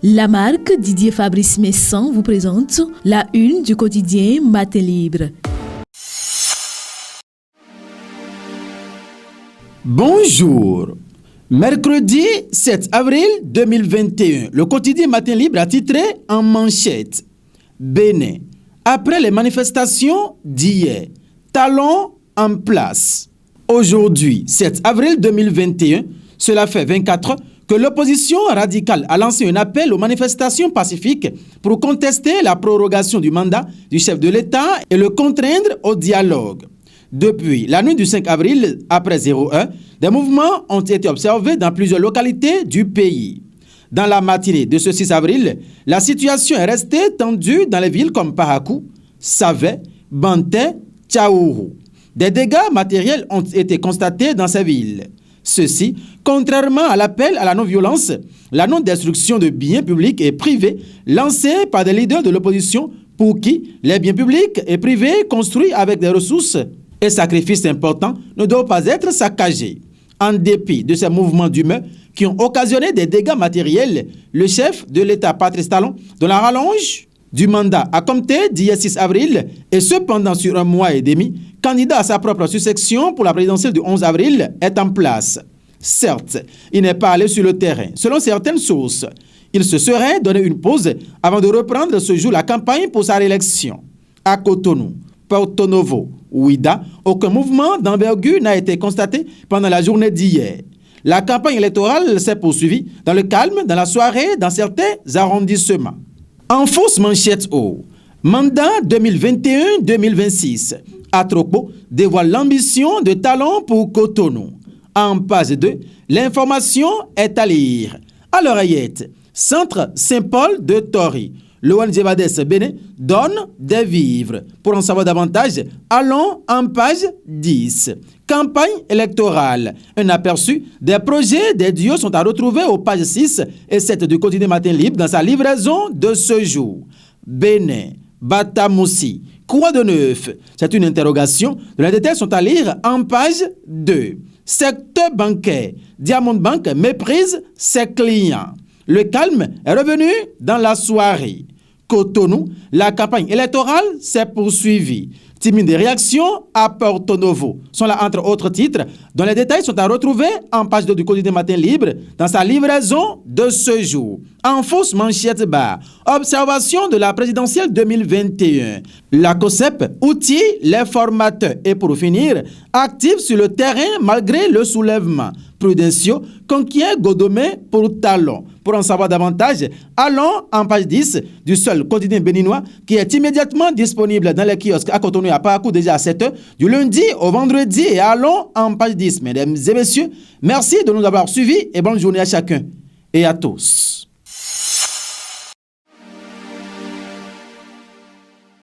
La marque Didier Fabrice Messan vous présente la une du quotidien Matin Libre. Bonjour. Mercredi 7 avril 2021, le quotidien Matin Libre a titré en manchette Bénin. Après les manifestations d'hier, talons en place. Aujourd'hui, 7 avril 2021, cela fait 24 heures que l'opposition radicale a lancé un appel aux manifestations pacifiques pour contester la prorogation du mandat du chef de l'État et le contraindre au dialogue. Depuis la nuit du 5 avril, après 01, des mouvements ont été observés dans plusieurs localités du pays. Dans la matinée de ce 6 avril, la situation est restée tendue dans les villes comme Parakou, Savé, Banté, Tchaourou. Des dégâts matériels ont été constatés dans ces villes. Ceci, contrairement à l'appel à la non-violence, la non-destruction de biens publics et privés lancé par des leaders de l'opposition pour qui les biens publics et privés construits avec des ressources et sacrifices importants ne doivent pas être saccagés. En dépit de ces mouvements d'humeur qui ont occasionné des dégâts matériels, le chef de l'État, Patrice Talon, dont la rallonge du mandat a compté d'hier 6 avril et cependant sur un mois et demi, candidat à sa propre succession pour la présidentielle du 11 avril, est en place. Certes, il n'est pas allé sur le terrain. Selon certaines sources, il se serait donné une pause avant de reprendre ce jour la campagne pour sa réélection. À Cotonou, Porto Novo, Ouida, aucun mouvement d'envergure n'a été constaté pendant la journée d'hier. La campagne électorale s'est poursuivie dans le calme, dans la soirée, dans certains arrondissements. En fausse manchette haut, mandat 2021-2026. Atropo dévoile l'ambition de Talon pour Cotonou. En page 2, l'information est à lire. À l'oreillette, Centre Saint-Paul de Tori. L'ONG Vades Bénin donne des vivres. Pour en savoir davantage, allons en page 10. Campagne électorale. Un aperçu des projets des duos sont à retrouver aux pages 6 et 7 du quotidien Matin Libre dans sa livraison de ce jour. Bénin, Batamoussi, Croix de Neuf. C'est une interrogation. Les détails sont à lire en page 2. Secteur bancaire. Diamond Bank méprise ses clients. Le calme est revenu dans la soirée. Cotonou, la campagne électorale s'est poursuivie. Timide réaction à Porto Novo sont là entre autres titres dont les détails sont à retrouver en page 2 du quotidien Matin Libre dans sa livraison de ce jour. En fausse manchette bas, observation de la présidentielle 2021. La COSEP outille les formateurs et pour finir, active sur le terrain malgré le soulèvement. Prudencio conquiert Godomé pour Talon. Pour en savoir davantage, allons en page 10 du seul quotidien béninois qui est immédiatement disponible dans les kiosques à Cotonou et à Parakou déjà à 7h du lundi au vendredi et allons en page 10. Mesdames et messieurs, merci de nous avoir suivis et bonne journée à chacun et à tous.